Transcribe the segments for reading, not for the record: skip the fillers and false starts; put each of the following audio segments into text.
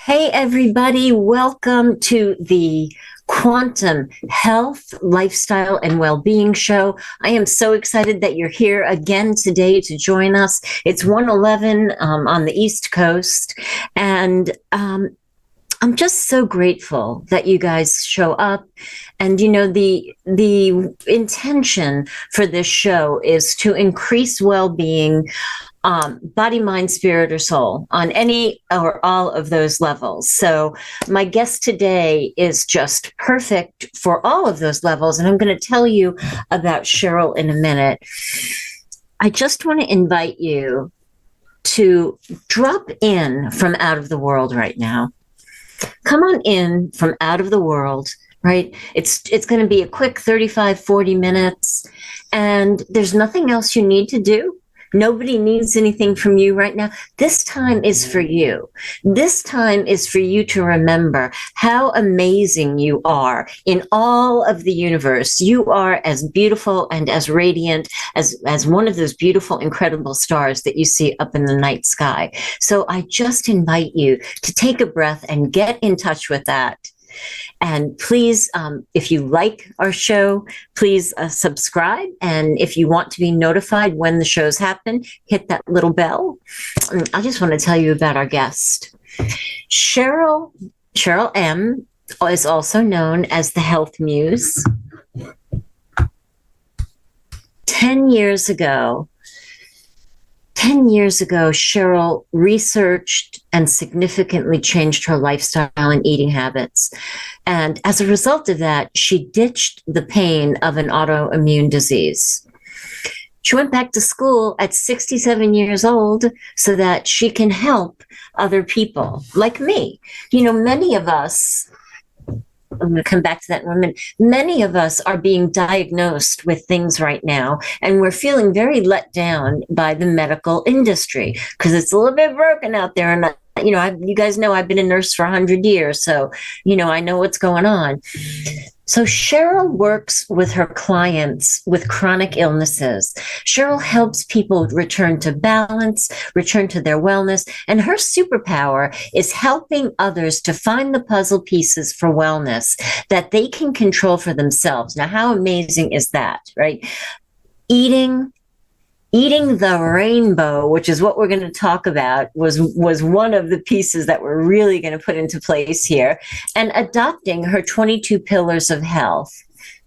Hey, everybody, welcome to the Quantum Health, Lifestyle, and Wellbeing Show. I am so excited that you're here again today to join us. It's 1:11 on the East Coast, and I'm just so grateful that you guys show up. And the intention for this show is to increase well-being, body, mind, spirit, or soul on any or all of those levels. So my guest today is just perfect for all of those levels. And I'm going to tell you about Cheryl in a minute. I just want to invite you to drop in from out of the world right now. Come on in from out of the world, right? It's going to be a quick 35, 40 minutes, and there's nothing else you need to do. Nobody needs anything from you right now. This time is for you. This time is for you to remember how amazing you are in all of the universe. You are as beautiful and as radiant as one of those beautiful, incredible stars that you see up in the night sky. So I just invite you to take a breath and get in touch with that. And please, if you like our show, please subscribe. And if you want to be notified when the shows happen, hit that little bell. I just want to tell you about our guest. Cheryl M. is also known as the Health Muse. 10 years ago, Cheryl researched and significantly changed her lifestyle and eating habits. And as a result of that, she ditched the pain of an autoimmune disease. She went back to school at 67 years old so that she can help other people like me. Many of us, I'm going to come back to that in a minute. Many of us are being diagnosed with things right now, and we're feeling very let down by the medical industry because it's a little bit broken out there. And, you guys know I've been a nurse for 100 years, so, I know what's going on. So Cheryl works with her clients with chronic illnesses. Cheryl helps people return to balance, return to their wellness, and her superpower is helping others to find the puzzle pieces for wellness that they can control for themselves. Now, how amazing is that, right? Eating the rainbow, which is what we're going to talk about, was one of the pieces that we're really going to put into place here, and adopting her 22 pillars of health,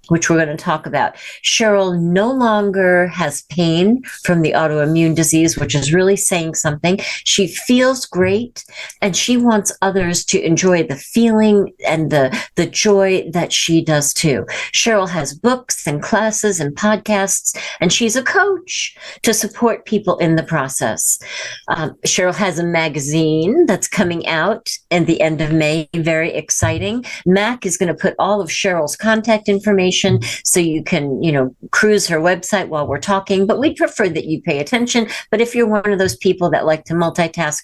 which we're going to talk about. Cheryl no longer has pain from the autoimmune disease, which is really saying something. She feels great, and she wants others to enjoy the feeling and the joy that she does too. Cheryl has books and classes and podcasts, and she's a coach to support people in the process. Cheryl has a magazine that's coming out at the end of May, very exciting. Mac is going to put all of Cheryl's contact information so you can, cruise her website while we're talking, but we'd prefer that you pay attention. But if you're one of those people that like to multitask,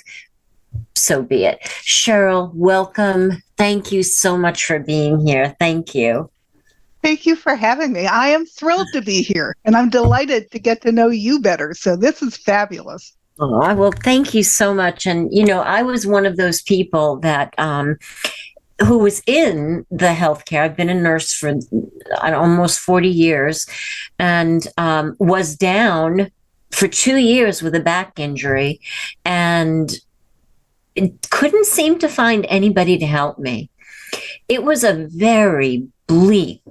so be it. Cheryl, welcome. Thank you so much for being here. Thank you. Thank you for having me. I am thrilled to be here, and I'm delighted to get to know you better. So this is fabulous. Oh, well, thank you so much. And, I was one of those people that, who was in the healthcare. I've been a nurse for almost 40 years, and was down for 2 years with a back injury, and couldn't seem to find anybody to help me. It was a very bleak,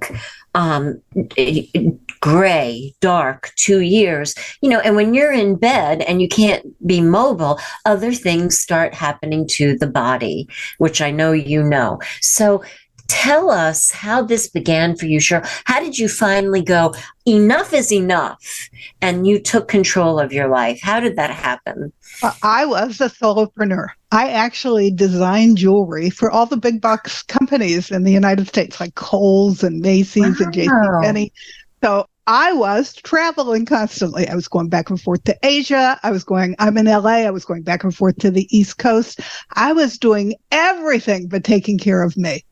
gray, dark 2 years, and when you're in bed and you can't be mobile, other things start happening to the body, which I know you know. So tell us how this began for you, Cheryl. How did you finally go, enough is enough, and you took control of your life? How did that happen? I was a solopreneur. I actually designed jewelry for all the big box companies in the United States, like Kohl's and Macy's and JCPenney. So I was traveling constantly. I was going back and forth to Asia. I'm in LA. I was going back and forth to the East Coast. I was doing everything but taking care of me.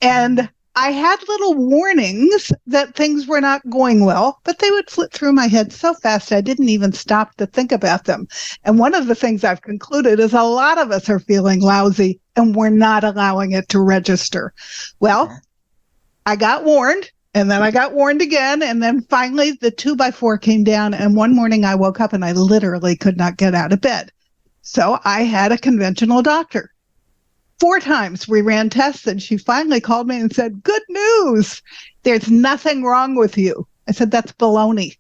And I had little warnings that things were not going well, but they would flit through my head so fast I didn't even stop to think about them. And one of the things I've concluded is a lot of us are feeling lousy and we're not allowing it to register. Well, I got warned, and then I got warned again, and then finally the 2x4 came down, and one morning I woke up and I literally could not get out of bed. So I had a conventional doctor. 4 times we ran tests, and she finally called me and said, "Good news, there's nothing wrong with you." I said, "That's baloney."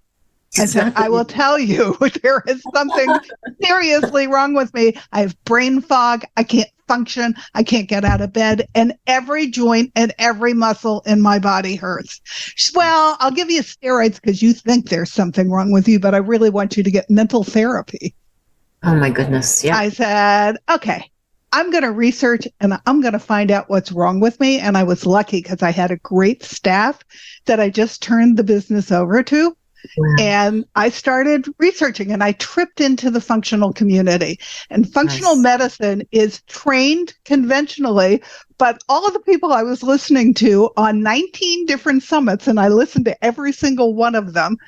I said, "I will tell you, there is something seriously wrong with me. I have brain fog. I can't function. I can't get out of bed. And every joint and every muscle in my body hurts." She said, "Well, I'll give you steroids because you think there's something wrong with you, but I really want you to get mental therapy." Oh, my goodness. Yeah. I said, "Okay, I'm going to research and I'm going to find out what's wrong with me." And I was lucky because I had a great staff that I just turned the business over to. Wow. And I started researching, and I tripped into the functional community. And functional medicine is trained conventionally, but all of the people I was listening to on 19 different summits, and I listened to every single one of them,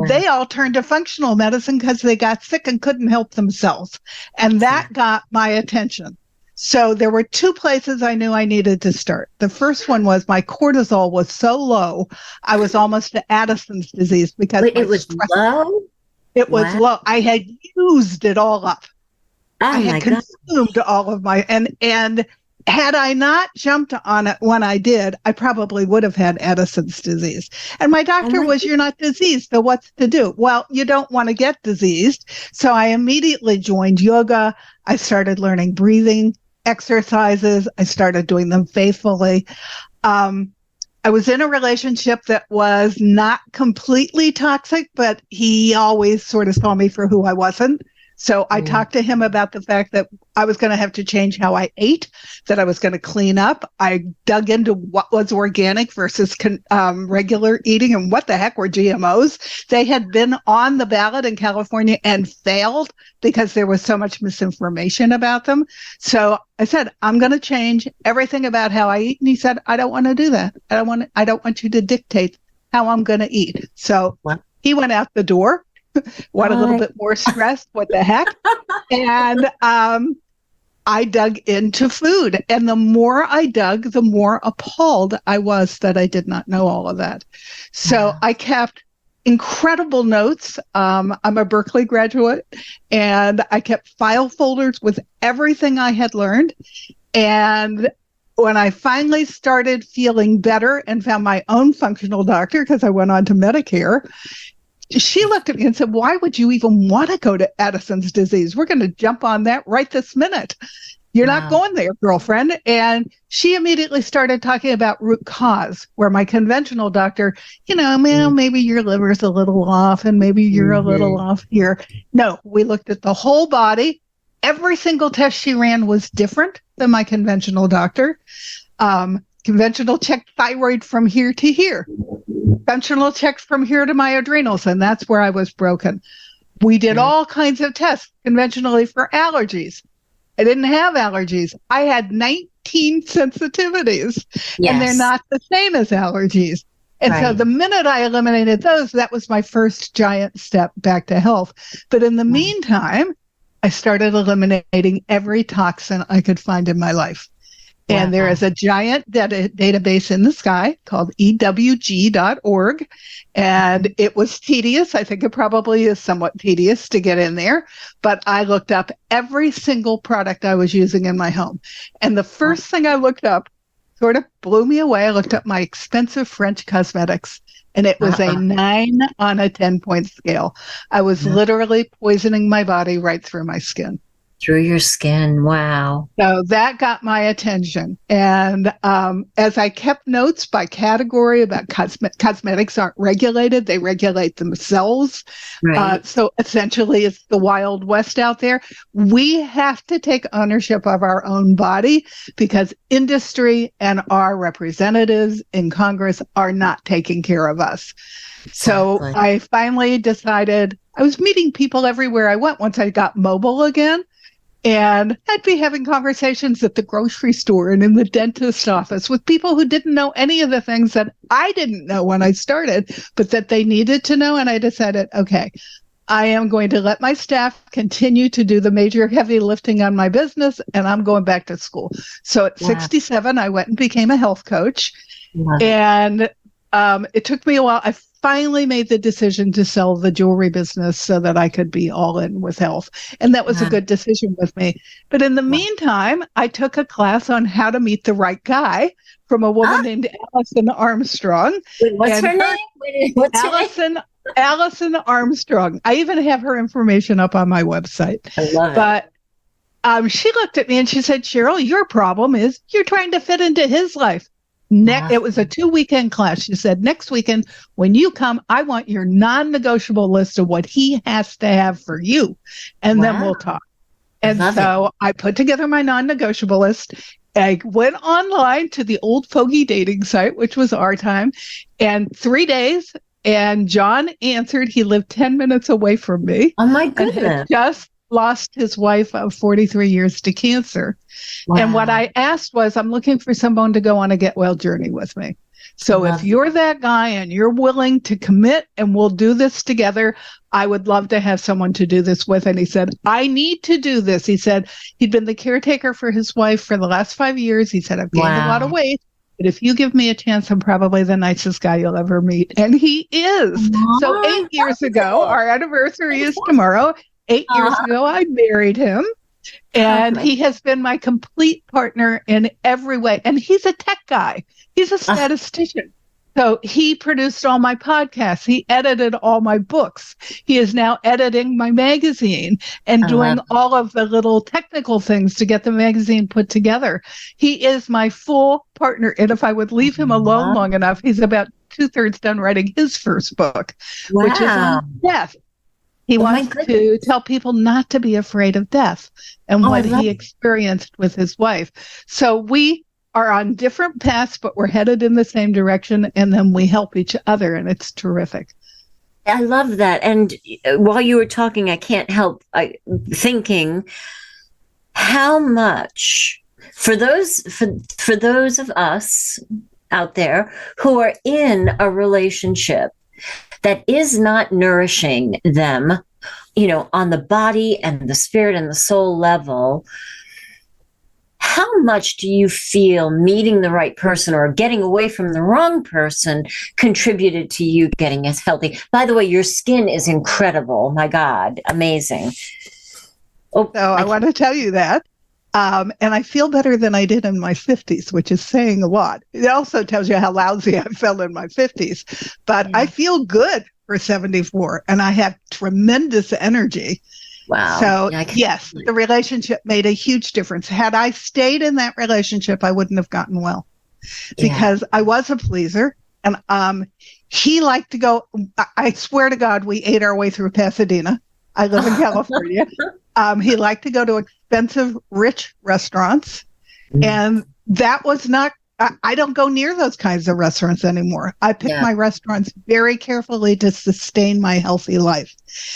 they all turned to functional medicine because they got sick and couldn't help themselves. And that got my attention. So there were 2 places I knew I needed to start. The first one was my cortisol was so low, I was almost to Addison's disease because it was low? It was low. I had used it all up. Oh, I had consumed all of my, and had I not jumped on it when I did, I probably would have had Addison's disease. And my doctor was, "You're not diseased, so what's to do?" Well, you don't want to get diseased. So I immediately joined yoga. I started learning breathing exercises. I started doing them faithfully. I was in a relationship that was not completely toxic, but he always sort of saw me for who I wasn't. So I talked to him about the fact that I was going to have to change how I ate, that I was going to clean up. I dug into what was organic versus regular eating and what the heck were GMOs. They had been on the ballot in California and failed because there was so much misinformation about them. So I said, "I'm going to change everything about how I eat." And he said, "I don't want to do that. I don't want you to dictate how I'm going to eat." So he went out the door. What, a little bit more stressed? What the heck? And I dug into food. And the more I dug, the more appalled I was that I did not know all of that. So I kept incredible notes. I'm a Berkeley graduate, and I kept file folders with everything I had learned. And when I finally started feeling better and found my own functional doctor, because I went on to Medicare, she looked at me and said, "Why would you even want to go to Addison's disease? We're going to jump on that right this minute. You're not going there, girlfriend." And she immediately started talking about root cause, where my conventional doctor, maybe your liver's a little off and maybe you're a little off here. No, we looked at the whole body. Every single test she ran was different than my conventional doctor. Conventional checked thyroid from here to here. Conventional checked from here to my adrenals, and that's where I was broken. We did all kinds of tests conventionally for allergies. I didn't have allergies. I had 19 sensitivities, and they're not the same as allergies. And so the minute I eliminated those, that was my first giant step back to health. But in the meantime, I started eliminating every toxin I could find in my life. And there is a giant database in the sky called EWG.org. And it was tedious. I think it probably is somewhat tedious to get in there. But I looked up every single product I was using in my home. And the first thing I looked up sort of blew me away. I looked up my expensive French cosmetics. And it was a 9 on a 10-point scale. I was literally poisoning my body right through my skin. Through your skin. Wow. So that got my attention. And as I kept notes by category about cosmetics aren't regulated, they regulate themselves. Right. So essentially it's the Wild West out there. We have to take ownership of our own body because industry and our representatives in Congress are not taking care of us. Exactly. So I finally decided, I was meeting people everywhere I went once I got mobile again. And I'd be having conversations at the grocery store and in the dentist's office with people who didn't know any of the things that I didn't know when I started, but that they needed to know. And I decided, okay, I am going to let my staff continue to do the major heavy lifting on my business, and I'm going back to school. So at 67, I went and became a health coach. And it took me a while. I finally made the decision to sell the jewelry business so that I could be all in with health. And that was a good decision with me. But in the meantime, I took a class on how to meet the right guy from a woman named Allison Armstrong. Wait, what's her name? Allison Armstrong. I even have her information up on my website. I love it. But she looked at me and she said, Cheryl, your problem is you're trying to fit into his life. It was a 2-weekend class. She said, next weekend, when you come, I want your non-negotiable list of what he has to have for you. And then we'll talk. And so I put together my non-negotiable list. I went online to the old fogey dating site, which was Our Time, and 3 days. And John answered. He lived 10 minutes away from me. Oh, my goodness. And had just lost his wife of 43 years to cancer. And what I asked was, I'm looking for someone to go on a get well journey with me. So if you're that guy and you're willing to commit and we'll do this together, I would love to have someone to do this with. And he said, I need to do this. He said he'd been the caretaker for his wife for the last 5 years. He said, I've gained a lot of weight, but if you give me a chance, I'm probably the nicest guy you'll ever meet. And he is. So 8 years ago, our anniversary is tomorrow. 8 years ago, I married him. And he has been my complete partner in every way. And he's a tech guy. He's a statistician. So he produced all my podcasts. He edited all my books. He is now editing my magazine and doing all of the little technical things to get the magazine put together. He is my full partner. And if I would leave him alone long enough, he's about 2/3 done writing his first book, which is on death. He wants to tell people not to be afraid of death and what he experienced with his wife. So we are on different paths, but we're headed in the same direction, and then we help each other, and it's terrific. I love that. And while you were talking, I can't help thinking how much for those of us out there who are in a relationship that is not nourishing them, on the body and the spirit and the soul level, how much do you feel meeting the right person or getting away from the wrong person contributed to you getting as healthy? By the way, your skin is incredible. My God, amazing. I want to tell you that. And I feel better than I did in my 50s, which is saying a lot. It also tells you how lousy I felt in my 50s. But I feel good for 74, and I have tremendous energy. Wow. So, yes, the relationship made a huge difference. Had I stayed in that relationship, I wouldn't have gotten well because I was a pleaser. And he liked to go, I swear to God, we ate our way through Pasadena. I live in California. He liked to go to expensive, rich restaurants. And that was not, I don't go near those kinds of restaurants anymore. I pick my restaurants very carefully to sustain my healthy life.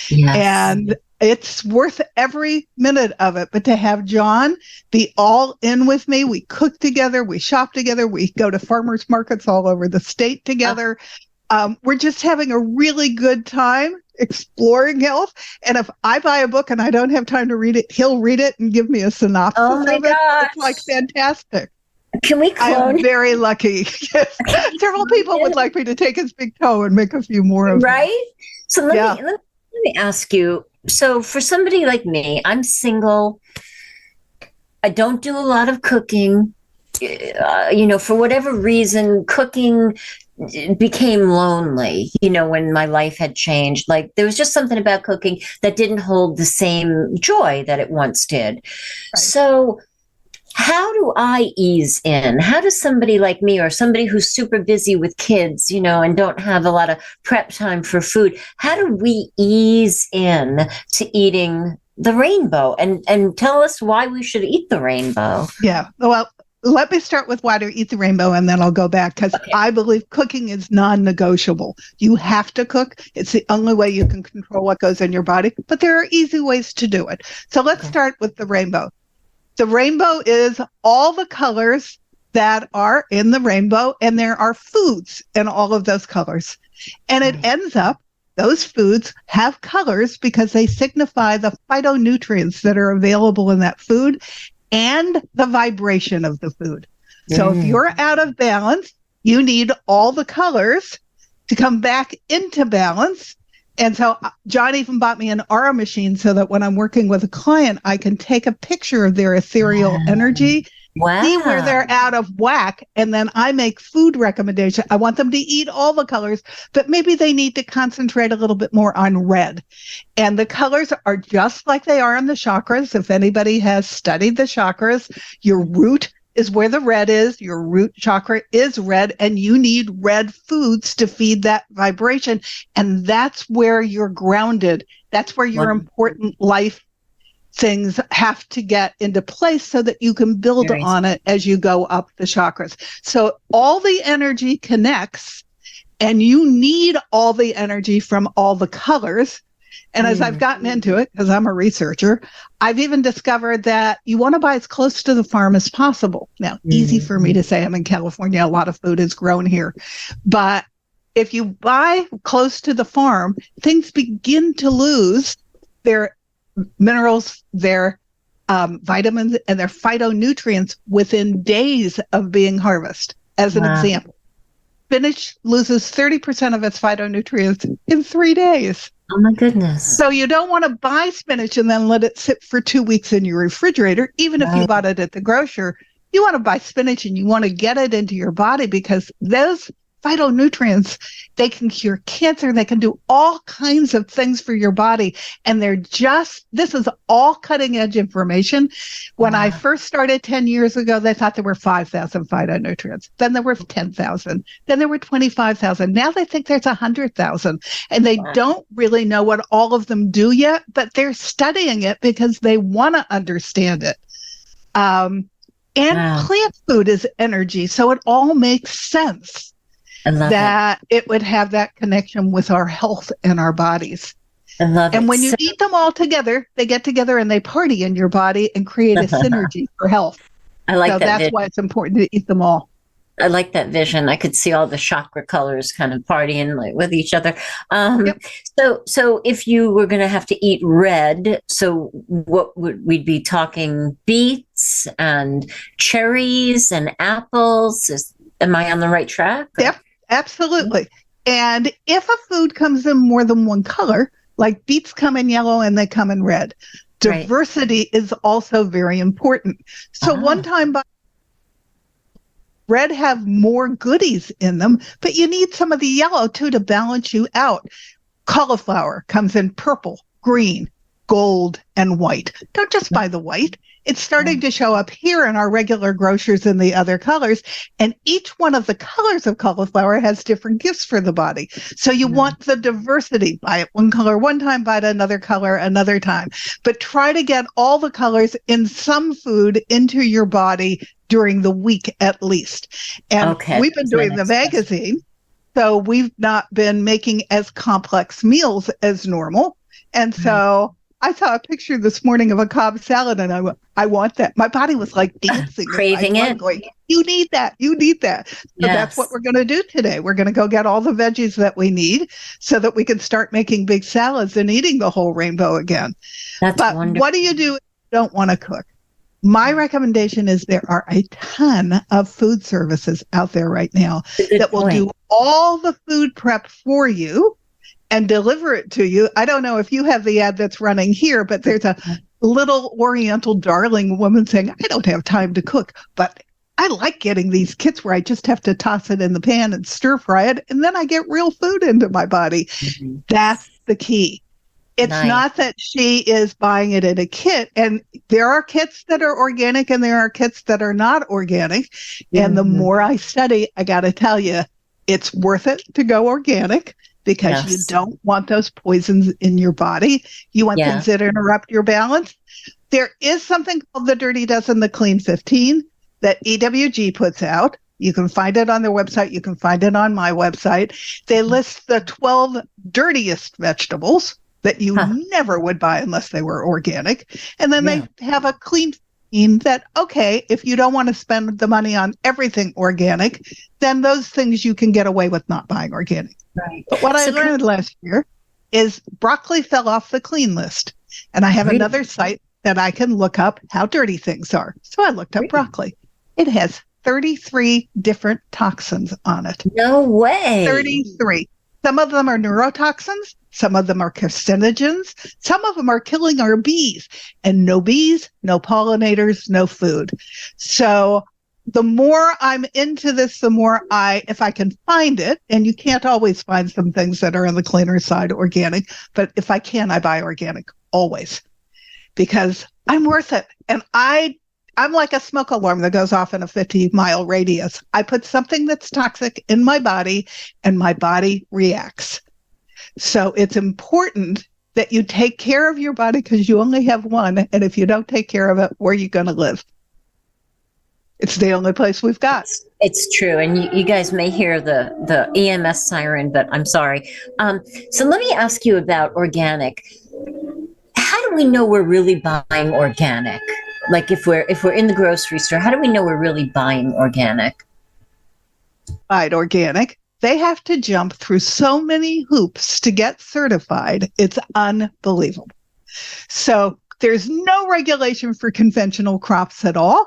Yes. And it's worth every minute of it. But to have John be all in with me, we cook together, we shop together, we go to farmers markets all over the state together. We're just having a really good time exploring health. And if I buy a book and I don't have time to read it, he'll read it and give me a synopsis of it. It's like fantastic. Can we clone? I'm very lucky. Several people would like me to take his big toe and make a few more of them. Right? So let me ask you. So for somebody like me, I'm single. I don't do a lot of cooking. For whatever reason, cooking became lonely, when my life had changed. Like there was just something about cooking that didn't hold the same joy that it once did. Right. So how do I ease in? How does somebody like me or somebody who's super busy with kids, and don't have a lot of prep time for food, how do we ease in to eating the rainbow and tell us why we should eat the rainbow? Yeah. Well, let me start with why to eat the rainbow, and then I'll go back because I believe cooking is non-negotiable. You have to cook. It's the only way you can control what goes in your body, but there are easy ways to do it. So let's start with the rainbow. The rainbow is all the colors that are in the rainbow, and there are foods in all of those colors. And it ends up those foods have colors because they signify the phytonutrients that are available in that food and the vibration of the food. So if you're out of balance, you need all the colors to come back into balance. And so John even bought me an aura machine so that when I'm working with a client, I can take a picture of their ethereal energy, see where they're out of whack, and then I make food recommendations. I want them to eat all the colors, but maybe they need to concentrate a little bit more on red. And the colors are just like they are in the chakras. If anybody has studied the chakras, your root is where the red is. Your root chakra is red, and you need red foods to feed that vibration. And that's where you're grounded. That's where your important life things have to get into place so that you can build on it as you go up the chakras. So all the energy connects, and you need all the energy from all the colors. And as I've gotten into it, because I'm a researcher, I've even discovered that you want to buy as close to the farm as possible. Now, easy for me to say, I'm in California, a lot of food is grown here. But if you buy close to the farm, things begin to lose their minerals, their vitamins, and their phytonutrients within days of being harvested. As an example, spinach loses 30% of its phytonutrients in 3 days. Oh my goodness. So you don't want to buy spinach and then let it sit for 2 weeks in your refrigerator. Even if you bought it at the grocer, you want to buy spinach and you want to get it into your body because those phytonutrients, they can cure cancer. They can do all kinds of things for your body. And this is all cutting edge information. When I first started 10 years ago, they thought there were 5,000 phytonutrients. Then there were 10,000. Then there were 25,000. Now they think there's 100,000. And they don't really know what all of them do yet, but they're studying it because they want to understand it. And plant food is energy. So it all makes sense that it would have that connection with our health and our bodies. And when you eat them all together, they get together and they party in your body and create a synergy for health. I like that. That's why it's important to eat them all. I like that vision. I could see all the chakra colors kind of partying with each other. So if you were going to have to eat red, so what would we'd be talking beets and cherries and apples? Am I on the right track? Yep. Absolutely. And if a food comes in more than one color, like beets come in yellow and they come in red, diversity is also very important. So one time red have more goodies in them, but you need some of the yellow too to balance you out. Cauliflower comes in purple, green, gold, and white. Don't just buy the white. It's starting to show up here in our regular grocers in the other colors. And each one of the colors of cauliflower has different gifts for the body. So you want the diversity. Buy it one color one time, buy it another color another time. But try to get all the colors in some food into your body during the week at least. And we've been doing the magazine, so we've not been making as complex meals as normal. And so I saw a picture this morning of a Cobb salad, and I want that. My body was like dancing. Craving it. Going, you need that. You need that. So that's what we're going to do today. We're going to go get all the veggies that we need so that we can start making big salads and eating the whole rainbow again. But wonderful. What do you do if you don't want to cook? My recommendation is there are a ton of food services out there right now that will do all the food prep for you and deliver it to you. I don't know if you have the ad that's running here, but there's a little Oriental darling woman saying, I don't have time to cook, but I like getting these kits where I just have to toss it in the pan and stir fry it, and then I get real food into my body. That's the key. It's not that she is buying it in a kit. And there are kits that are organic and there are kits that are not organic. And the more I study, I got to tell you, it's worth it to go organic because you don't want those poisons in your body. You want things that interrupt your balance. There is something called the Dirty Dozen, the Clean 15 that EWG puts out. You can find it on their website. You can find it on my website. They list the 12 dirtiest vegetables that you never would buy unless they were organic. And then they have a clean that, okay, if you don't want to spend the money on everything organic, then those things you can get away with not buying organic. Right. But what I learned last year is broccoli fell off the clean list. And I have another site that I can look up how dirty things are. So I looked up broccoli. It has 33 different toxins on it. No way. 33. Some of them are neurotoxins. Some of them are carcinogens. Some of them are killing our bees. And no bees, no pollinators, no food. So the more I'm into this, the more if I can find it, and you can't always find some things that are on the cleaner side organic, but if I can, I buy organic always because I'm worth it. And I'm like a smoke alarm that goes off in a 50-mile radius. I put something that's toxic in my body and my body reacts. So it's important that you take care of your body because you only have one. And if you don't take care of it, where are you going to live? It's the only place we've got. It's true. And you guys may hear the EMS siren, but I'm sorry. So let me ask you about organic. How do we know we're really buying organic? Like if we're in the grocery store, how do we know we're really buying organic? Right, organic. They have to jump through so many hoops to get certified. It's unbelievable. So there's no regulation for conventional crops at all.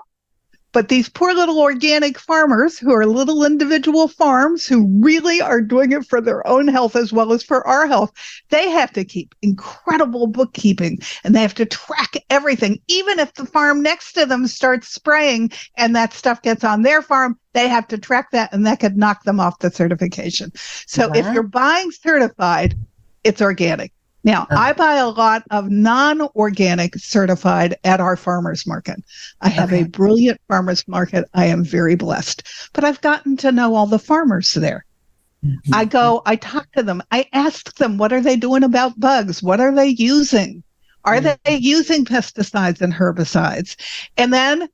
But these poor little organic farmers who are little individual farms who really are doing it for their own health as well as for our health, they have to keep incredible bookkeeping and they have to track everything. Even if the farm next to them starts spraying and that stuff gets on their farm, they have to track that and that could knock them off the certification. So if you're buying certified, it's organic. Now, I buy a lot of non-organic certified at our farmers market. I have a brilliant farmers market. I am very blessed. But I've gotten to know all the farmers there. I talk to them. I ask them, what are they doing about bugs? What are they using? Are they using pesticides and herbicides? And then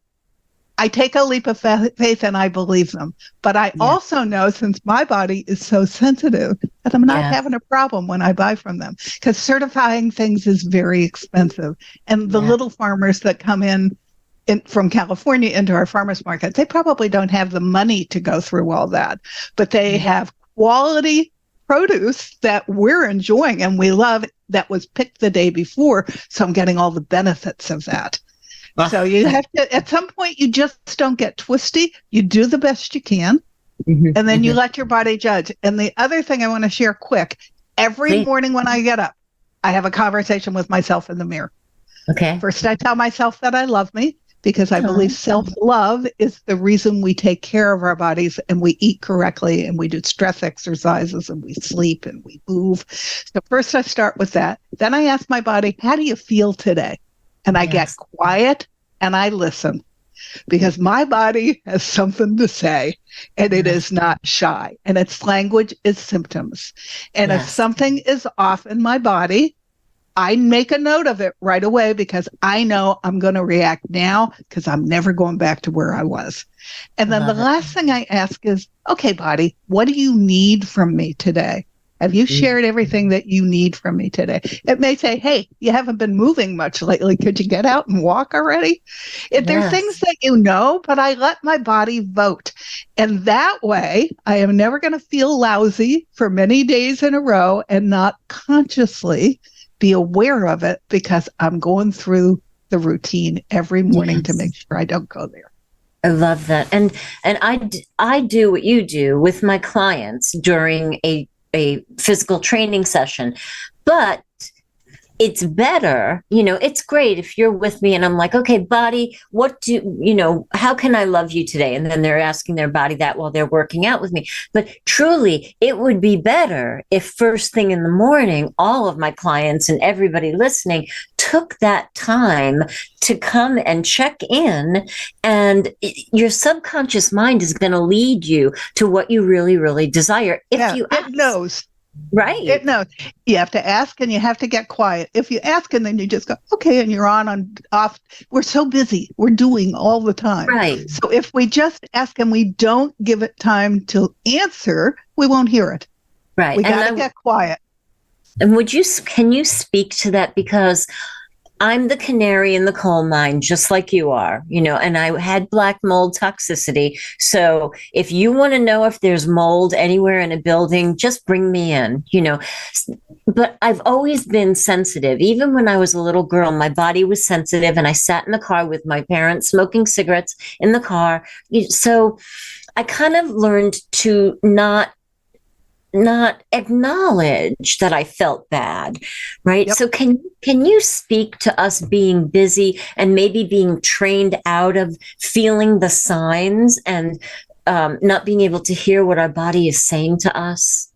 I take a leap of faith and I believe them. But I also know, since my body is so sensitive, that I'm not having a problem when I buy from them. Because certifying things is very expensive. And the little farmers that come in from California into our farmers market, they probably don't have the money to go through all that. But they have quality produce that we're enjoying and we love that was picked the day before. So I'm getting all the benefits of that. So you have to, at some point, you just don't get twisty. You do the best you can, and then you let your body judge. And the other thing I want to share quick, every morning when I get up, I have a conversation with myself in the mirror. Okay. First, I tell myself that I love me because I believe self-love is the reason we take care of our bodies and we eat correctly and we do stress exercises and we sleep and we move. So first I start with that. Then I ask my body, how do you feel today? And I get quiet and I listen because my body has something to say and it is not shy and its language is symptoms. And if something is off in my body, I make a note of it right away because I know I'm going to react now because I'm never going back to where I was. And then the last thing I ask is, okay, body, what do you need from me today? Have you shared everything that you need from me today? It may say, hey, you haven't been moving much lately. Could you get out and walk already? If there are things that you know, but I let my body vote. And that way, I am never going to feel lousy for many days in a row and not consciously be aware of it because I'm going through the routine every morning to make sure I don't go there. I love that. And I do what you do with my clients during a physical training session, but it's better, it's great if you're with me and I'm like, okay, body, how can I love you today? And then they're asking their body that while they're working out with me. But truly, it would be better if first thing in the morning, all of my clients and everybody listening took that time to come and check in, and your subconscious mind is going to lead you to what you really, really desire. If you ask. It knows. Right. It knows. You have to ask and you have to get quiet. If you ask and then you just go, okay, and you're on and off. We're so busy. We're doing all the time. Right. So if we just ask and we don't give it time to answer, we won't hear it. Right. We got to get quiet. And can you speak to that? Because I'm the canary in the coal mine, just like you are, and I had black mold toxicity. So if you want to know if there's mold anywhere in a building, just bring me in. But I've always been sensitive. Even when I was a little girl, my body was sensitive, and I sat in the car with my parents smoking cigarettes in the car. So I kind of learned to not acknowledge that I felt bad, right? Yep. So can you speak to us being busy and maybe being trained out of feeling the signs and not being able to hear what our body is saying to us?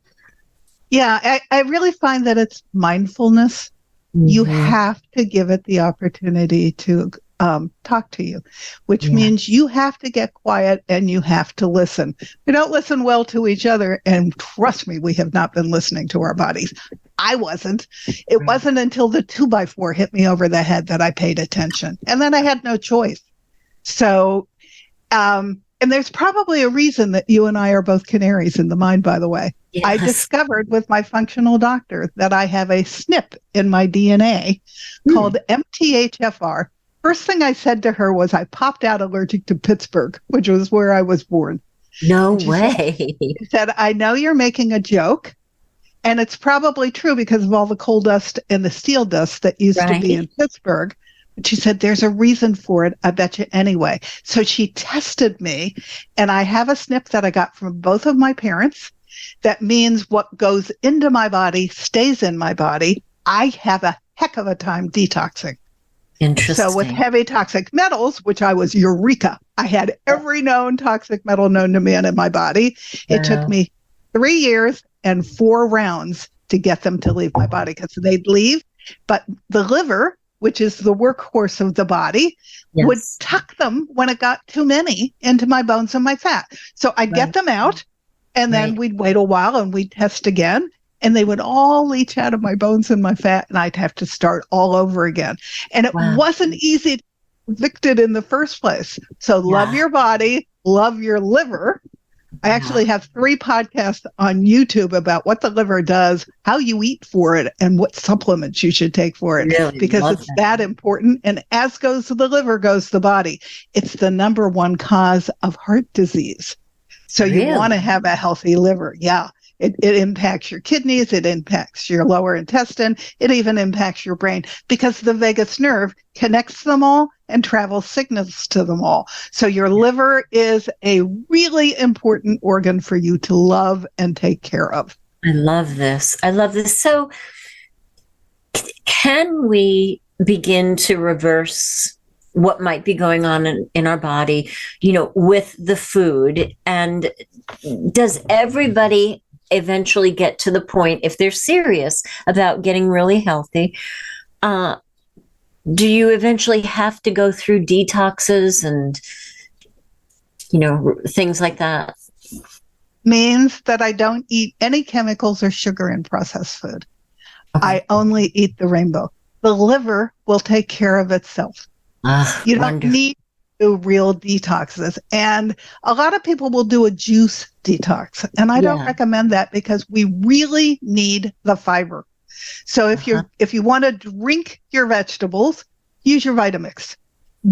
Yeah, I really find that it's mindfulness. Mm-hmm. You have to give it the opportunity to talk to you, which means you have to get quiet and you have to listen. We don't listen well to each other, and trust me, we have not been listening to our bodies. I wasn't. It wasn't until the 2x4 hit me over the head that I paid attention, and then I had no choice. So, and there's probably a reason that you and I are both canaries in the mind, by the way. Yes. I discovered with my functional doctor that I have a SNP in my DNA called MTHFR. First thing I said to her was I popped out allergic to Pittsburgh, which was where I was born. No way. She said, I know you're making a joke, and it's probably true because of all the coal dust and the steel dust that used to be in Pittsburgh. But she said, there's a reason for it. I bet you anyway. So she tested me, and I have a SNP that I got from both of my parents. That means what goes into my body stays in my body. I have a heck of a time detoxing. Interesting. So with heavy toxic metals, which I was eureka, I had every known toxic metal known to man in my body. It took me 3 years and 4 rounds to get them to leave my body because they'd leave. But the liver, which is the workhorse of the body, would tuck them when it got too many into my bones and my fat. So I'd get them out, and then we'd wait a while and we'd test again. And they would all leach out of my bones and my fat, and I'd have to start all over again. And it wasn't easy to convict it in the first place. So love your body, love your liver. I actually have 3 podcasts on YouTube about what the liver does, how you eat for it, and what supplements you should take for it, because it's that important. And as goes the liver, goes the body. It's the number 1 cause of heart disease. So you want to have a healthy liver. Yeah. It impacts your kidneys, it impacts your lower intestine, it even impacts your brain because the vagus nerve connects them all and travels signals to them all. So your liver is a really important organ for you to love and take care of. I love this. So can we begin to reverse what might be going on in our body, with the food? And does everybody eventually get to the point, if they're serious about getting really healthy, do you eventually have to go through detoxes and things like that? Means that I don't eat any chemicals or sugar in processed food. I only eat the rainbow. The liver will take care of itself. You don't need do real detoxes. And a lot of people will do a juice detox. And I don't recommend that because we really need the fiber. So if you want to drink your vegetables, use your Vitamix.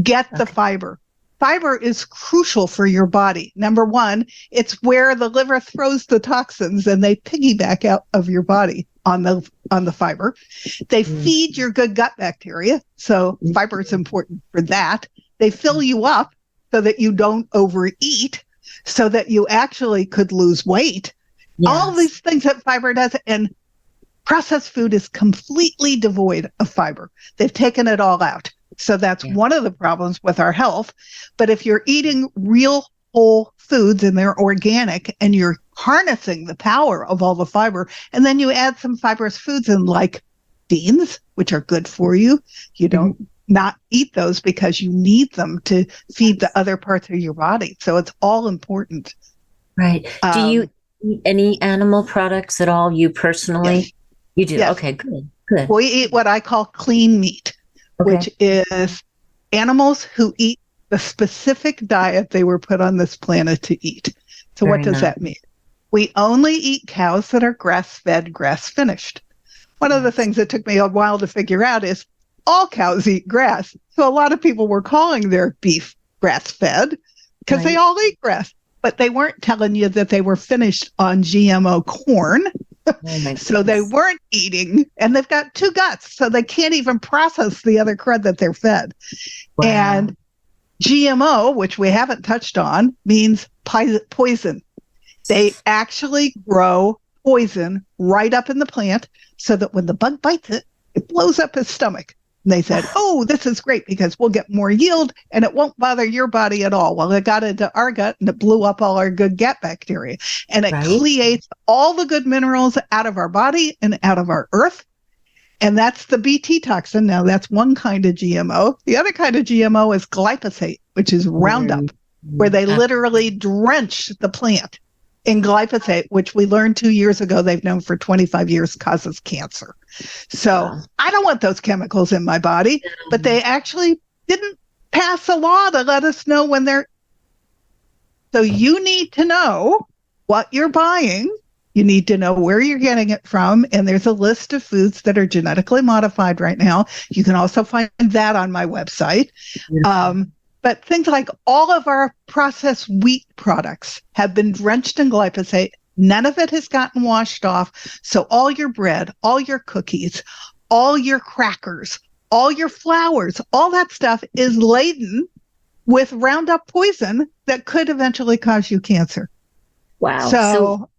Get the fiber. Fiber is crucial for your body. Number 1, it's where the liver throws the toxins and they piggyback out of your body on the fiber. They feed your good gut bacteria. So fiber is important for that. They fill you up so that you don't overeat, so that you actually could lose weight. All these things that fiber does, and processed food is completely devoid of fiber. They've taken it all out. So that's one of the problems with our health. But if you're eating real whole foods and they're organic and you're harnessing the power of all the fiber, and then you add some fibrous foods in like beans, which are good for you, you don't not eat those because you need them to feed the other parts of your body. So it's all important. Right. Do you eat any animal products at all, you personally? Yes. You do? Yes. Okay, good. We eat what I call clean meat, which is animals who eat the specific diet they were put on this planet to eat. So what does that mean? We only eat cows that are grass-fed, grass-finished. One of the things that took me a while to figure out is all cows eat grass. So a lot of people were calling their beef grass-fed because they all eat grass. But they weren't telling you that they were finished on GMO corn. So they weren't eating, and they've got two guts, so they can't even process the other crud that they're fed. Wow. And GMO, which we haven't touched on, means poison. They actually grow poison right up in the plant so that when the bug bites it, it blows up his stomach. And they said, oh, this is great because we'll get more yield and it won't bother your body at all. Well, it got into our gut and it blew up all our good gut bacteria. And it cleates all the good minerals out of our body and out of our earth. And that's the Bt toxin. Now, that's one kind of GMO. The other kind of GMO is glyphosate, which is Roundup, where they literally drench the plant in glyphosate, which we learned 2 years ago, they've known for 25 years causes cancer. So I don't want those chemicals in my body, but they actually didn't pass a law to let us know when they're. So you need to know what you're buying. You need to know where you're getting it from. And there's a list of foods that are genetically modified right now. You can also find that on my website. But things like all of our processed wheat products have been drenched in glyphosate. None of it has gotten washed off. So all your bread, all your cookies, all your crackers, all your flours, all that stuff is laden with Roundup poison that could eventually cause you cancer. Wow. So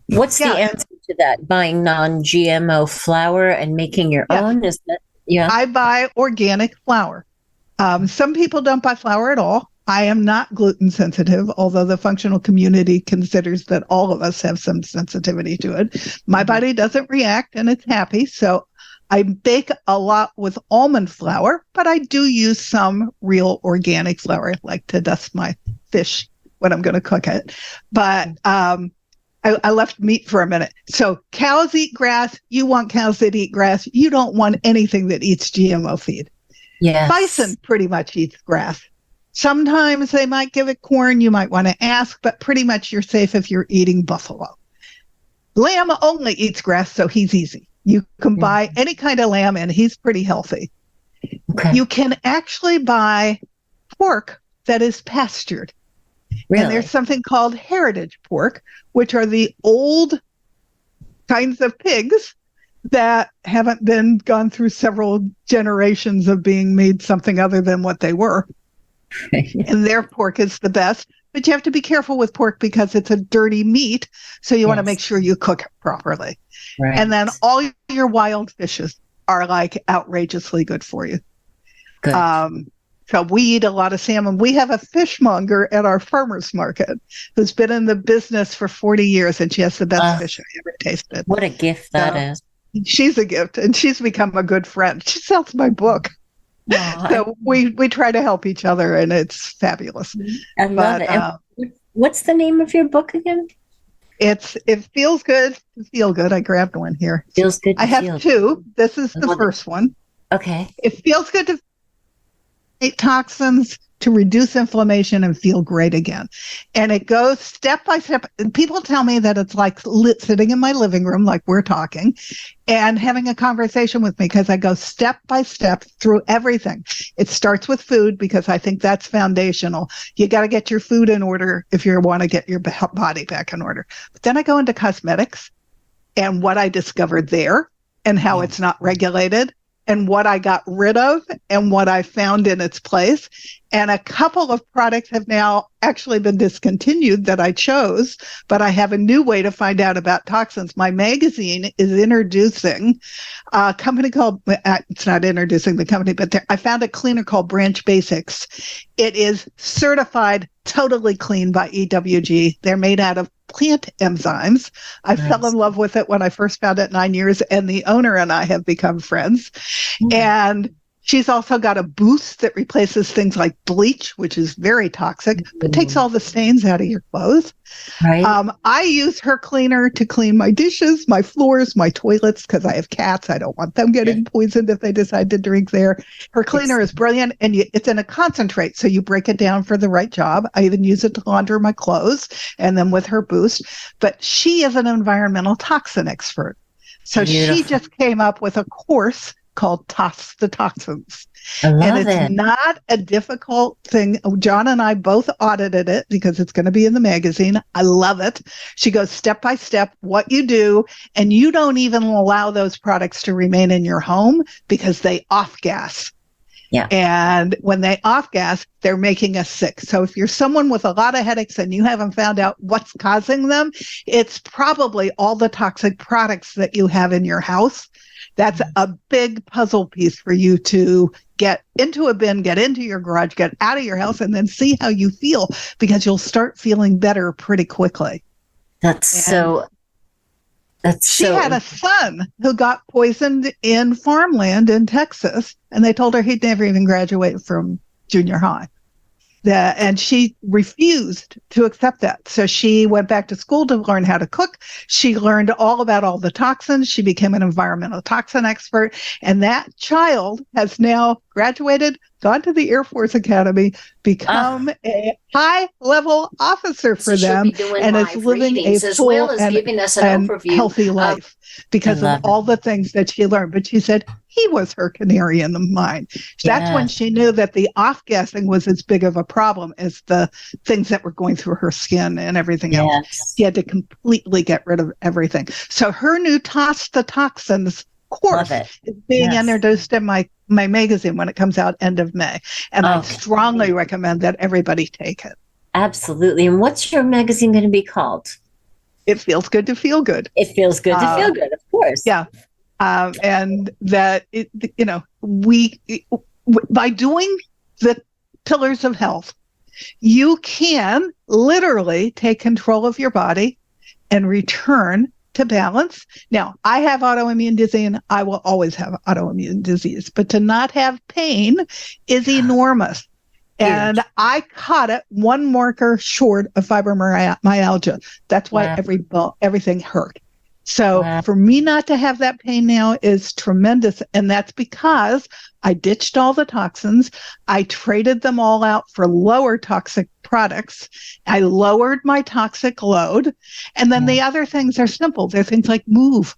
what's the answer to that? Buying non-GMO flour and making your own? Is that, I buy organic flour. Some people don't buy flour at all. I am not gluten sensitive, although the functional community considers that all of us have some sensitivity to it. My body doesn't react and it's happy. So I bake a lot with almond flour, but I do use some real organic flour. I like to dust my fish when I'm going to cook it. But I left meat for a minute. So cows eat grass. You want cows that eat grass. You don't want anything that eats GMO feed. Yes. Bison pretty much eats grass. Sometimes they might give it corn. You might want to ask, but pretty much you're safe if you're eating buffalo. Lamb only eats grass, so he's easy. You can buy any kind of lamb, and he's pretty healthy. Okay. You can actually buy pork that is pastured. Really? And there's something called heritage pork, which are the old kinds of pigs that haven't been gone through several generations of being made something other than what they were. And their pork is the best. But you have to be careful with pork because it's a dirty meat. So you want to make sure you cook it properly. Right. And then all your wild fishes are like outrageously good for you. Good. So we eat a lot of salmon. We have a fishmonger at our farmers market who's been in the business for 40 years, and she has the best fish I ever tasted. What a gift that is. She's a gift, and she's become a good friend. She sells my book. So we try to help each other, and it's fabulous. I love it. And what's the name of your book again? It feels good to feel good. I grabbed one here. Feels good to I have two. This is the first one. Okay. It feels good to toxins to reduce inflammation and feel great again. And it goes step by step. And people tell me that it's like sitting in my living room, like we're talking, and having a conversation with me because I go step by step through everything. It starts with food because I think that's foundational. You got to get your food in order if you want to get your body back in order. But then I go into cosmetics and what I discovered there and how it's not regulated, and what I got rid of and what I found in its place. And a couple of products have now actually been discontinued that I chose, but I have a new way to find out about toxins. My magazine is introducing a company called, it's not introducing the company, but I found a cleaner called Branch Basics. It is certified totally clean by EWG. They're made out of plant enzymes. I fell in love with it when I first found it 9 years, and the owner and I have become friends. And she's also got a boost that replaces things like bleach, which is very toxic, but takes all the stains out of your clothes. Right. I use her cleaner to clean my dishes, my floors, my toilets, because I have cats. I don't want them getting poisoned if they decide to drink there. Her cleaner is brilliant, and it's in a concentrate, so you break it down for the right job. I even use it to launder my clothes, and then with her boost. But she is an environmental toxin expert. So she just came up with a course called Toss the Toxins. I And love it's it. not a difficult thing. John and I both audited it because it's going to be in the magazine. I love it. She goes step by step what you do, and you don't even allow those products to remain in your home because they off gas. Yeah. And when they off gas, they're making us sick. So if you're someone with a lot of headaches and you haven't found out what's causing them, it's probably all the toxic products that you have in your house. That's a big puzzle piece for you to get into a bin, get into your garage, get out of your house, and then see how you feel, because you'll start feeling better pretty quickly. She had a son who got poisoned in farmland in Texas, and they told her he'd never even graduate from junior high. And she refused to accept that. So she went back to school to learn how to cook. She learned all about all the toxins. She became an environmental toxin expert. And that child has now graduated, gone to the Air Force Academy, become a high-level officer for them, and is living a full and healthy life because of all the things that she learned. But she said he was her canary in the mine. That's when she knew that the off-gassing was as big of a problem as the things that were going through her skin and everything else. She had to completely get rid of everything. So her new Toss the Toxins course is being introduced in my magazine when it comes out end of May. And I strongly recommend that everybody take it. Absolutely. And what's your magazine going to be called? It Feels Good to Feel Good. It Feels Good to Feel Good, of course. Yeah. And that, we, by doing the pillars of health, you can literally take control of your body and return to balance. Now, I have autoimmune disease, and I will always have autoimmune disease, but to not have pain is enormous. And I caught it one marker short of fibromyalgia. That's why everything hurt. So for me not to have that pain now is tremendous. And that's because I ditched all the toxins. I traded them all out for lower toxic products. I lowered my toxic load. And then the other things are simple. They're things like move.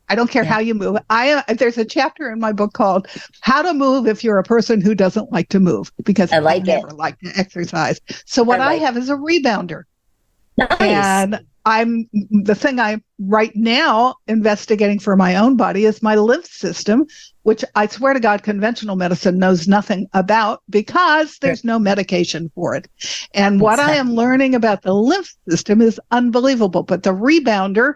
I don't care how you move. There's a chapter in my book called How to Move If You're a Person Who Doesn't Like to Move, because I never like to exercise. So what I have is a rebounder. Nice. And the thing I'm right now investigating for my own body is my lymph system, which I swear to God, conventional medicine knows nothing about because there's no medication for it. And what I am learning about the lymph system is unbelievable. But the rebounder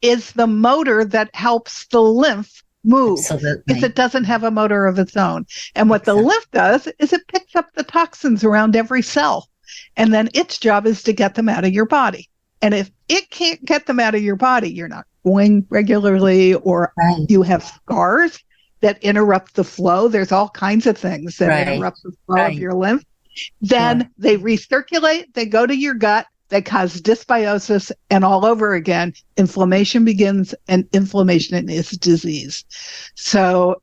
is the motor that helps the lymph move if it doesn't have a motor of its own. And what the lymph does is it picks up the toxins around every cell. And then its job is to get them out of your body. And if it can't get them out of your body, you're not going regularly, or you have scars that interrupt the flow. There's all kinds of things that interrupt the flow of your lymph. Then they recirculate, they go to your gut, they cause dysbiosis, and all over again, inflammation begins, and inflammation is disease. So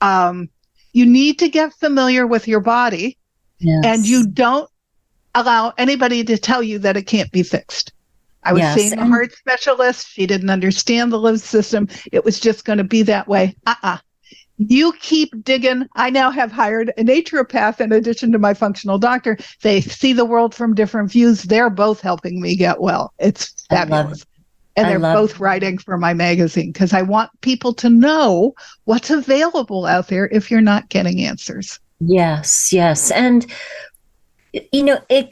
you need to get familiar with your body, and you don't allow anybody to tell you that it can't be fixed. I was seeing a heart specialist. She didn't understand the lymph system. It was just going to be that way. You keep digging. I now have hired a naturopath in addition to my functional doctor. They see the world from different views. They're both helping me get well. It's fabulous. And they're both writing for my magazine because I want people to know what's available out there if you're not getting answers. Yes. And it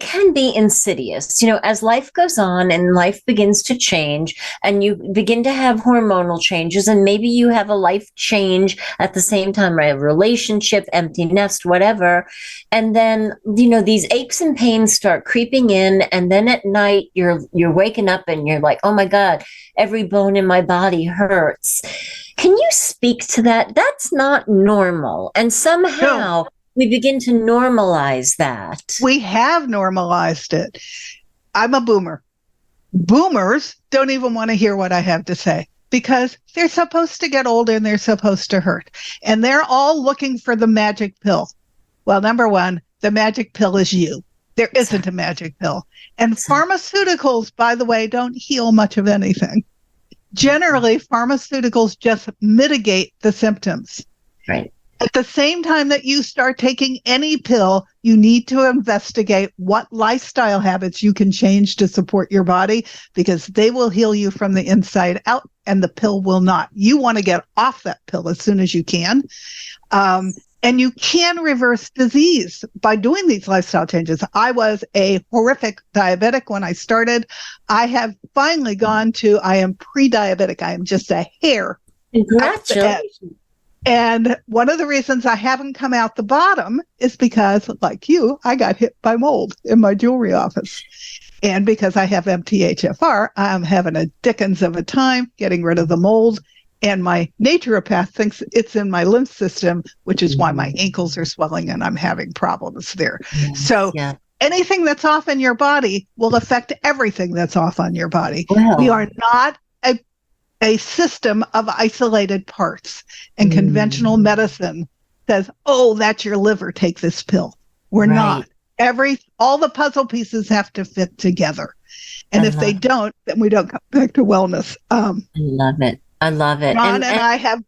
can be insidious, as life goes on and life begins to change and you begin to have hormonal changes, and maybe you have a life change at the same time, right? A relationship, empty nest, whatever. And then, these aches and pains start creeping in. And then at night you're waking up and you're like, oh my God, every bone in my body hurts. Can you speak to that? That's not normal. And somehow we begin to normalize that. We have normalized it. I'm a boomer. Boomers don't even want to hear what I have to say because they're supposed to get old and they're supposed to hurt. And they're all looking for the magic pill. Well, number one, the magic pill is you. There isn't a magic pill. And pharmaceuticals, by the way, don't heal much of anything. Generally, pharmaceuticals just mitigate the symptoms. Right. At the same time that you start taking any pill, you need to investigate what lifestyle habits you can change to support your body, because they will heal you from the inside out and the pill will not. You want to get off that pill as soon as you can. And you can reverse disease by doing these lifestyle changes. I was a horrific diabetic when I started. I have finally gone to, I am pre-diabetic. I am just a hair. Congratulations. And one of the reasons I haven't come out the bottom is because, like you, I got hit by mold in my jewelry office. And because I have MTHFR, I'm having a dickens of a time getting rid of the mold. And my naturopath thinks it's in my lymph system, which is why my ankles are swelling and I'm having problems there. So anything that's off in your body will affect everything that's off on your body. Wow. We are not a system of isolated parts, and conventional medicine says, oh, that's your liver, take this pill. We're not. All the puzzle pieces have to fit together. And if they don't, then we don't come back to wellness. I love it. I love it. John and I have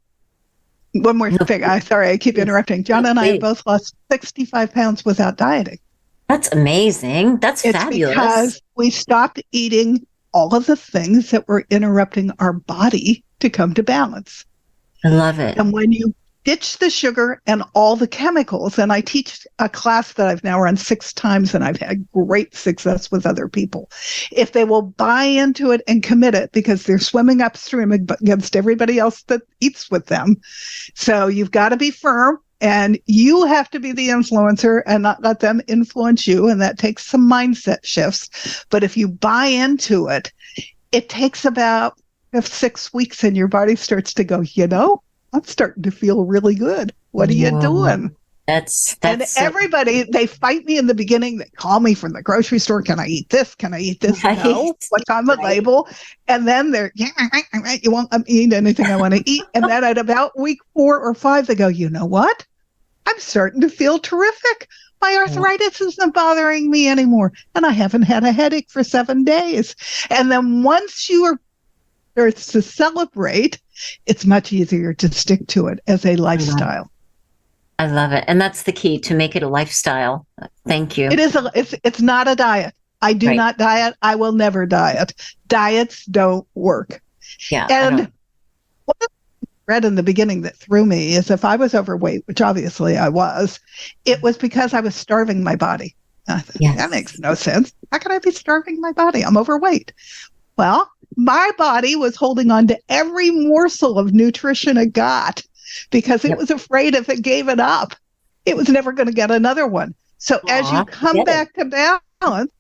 one more thing. Sorry, I keep interrupting. John and I both lost 65 pounds without dieting. That's amazing. That's fabulous. Because we stopped eating all of the things that were interrupting our body to come to balance. I love it. And when you ditch the sugar and all the chemicals, and I teach a class that I've now run 6 times and I've had great success with other people. If they will buy into it and commit it, because they're swimming upstream against everybody else that eats with them. So you've got to be firm. And you have to be the influencer and not let them influence you. And that takes some mindset shifts. But if you buy into it, it takes about 6 weeks and your body starts to go, I'm starting to feel really good. What are you doing? That's and everybody, they fight me in the beginning. They call me from the grocery store. Can I eat this? Can I eat this? Right. No. What's on the label? And then they're, you won't let me eat anything I want to eat. And then at about week 4 or 5, they go, you know what? I'm starting to feel terrific. My arthritis isn't bothering me anymore. And I haven't had a headache for 7 days. And then once you starting to celebrate, it's much easier to stick to it as a lifestyle. I love it. And that's the key, to make it a lifestyle. Thank you. It is. It's not a diet. I do not diet. I will never diet. Diets don't work. Yeah. And what I read in the beginning that threw me is, if I was overweight, which obviously I was, it was because I was starving my body. I thought, that makes no sense. How can I be starving my body? I'm overweight. Well, my body was holding on to every morsel of nutrition it got, because it was afraid if it gave it up, it was never going to get another one. So as you come back to balance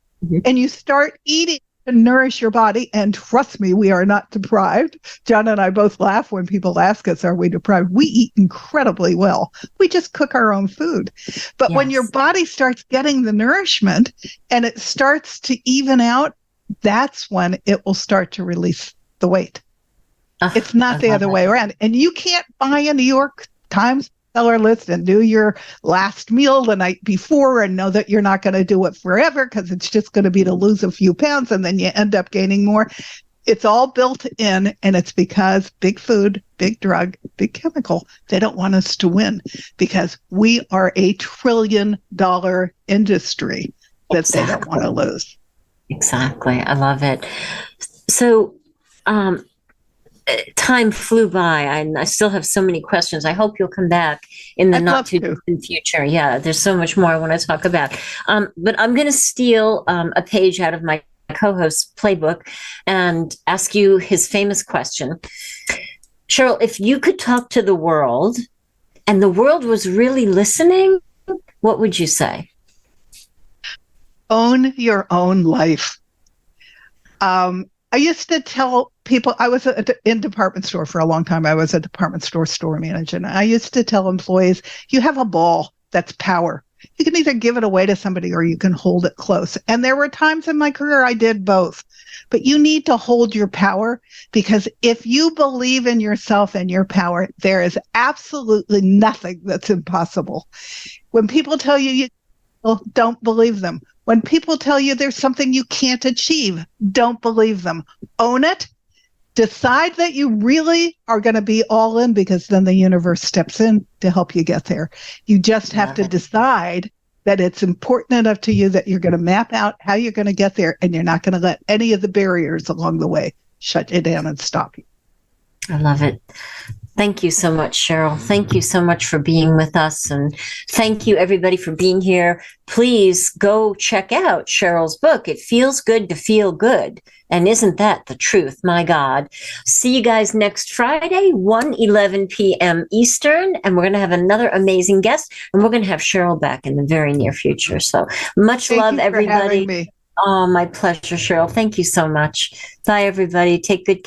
and you start eating to nourish your body, and trust me, we are not deprived. John and I both laugh when people ask us, are we deprived? We eat incredibly well. We just cook our own food. But when your body starts getting the nourishment and it starts to even out, that's when it will start to release the weight. It's not the other way around. And you can't buy a New York Times bestseller list and do your last meal the night before and know that you're not going to do it forever, because it's just going to be to lose a few pounds and then you end up gaining more. It's all built in, and it's because big food, big drug, big chemical, they don't want us to win, because we are a $1 trillion industry that they don't want to lose. Exactly. I love it. So, time flew by, and I still have so many questions. I hope you'll come back in the not too distant future. Yeah, there's so much more I want to talk about. But I'm going to steal a page out of my co-host's playbook and ask you his famous question. Cheryl, if you could talk to the world and the world was really listening, what would you say? Own your own life. I used to tell people, I was in department store for a long time. I was a department store manager. And I used to tell employees, you have a ball, that's power. You can either give it away to somebody or you can hold it close. And there were times in my career I did both. But you need to hold your power, because if you believe in yourself and your power, there is absolutely nothing that's impossible. When people tell you don't believe them. When people tell you there's something you can't achieve, don't believe them. Own it decide that you really are going to be all in, because then the universe steps in to help you get there. You just have to decide that it's important enough to you that you're going to map out how you're going to get there, and you're not going to let any of the barriers along the way shut you down and stop you. I love it. Thank you so much, Cheryl. Thank you so much for being with us. And thank you, everybody, for being here. Please go check out Cheryl's book. It feels good to feel good. And isn't that the truth? My God. See you guys next Friday, 1:11 p.m. Eastern. And we're going to have another amazing guest. And we're going to have Cheryl back in the very near future. So much love, everybody. Oh, my pleasure, Cheryl. Thank you so much. Bye, everybody. Take good care.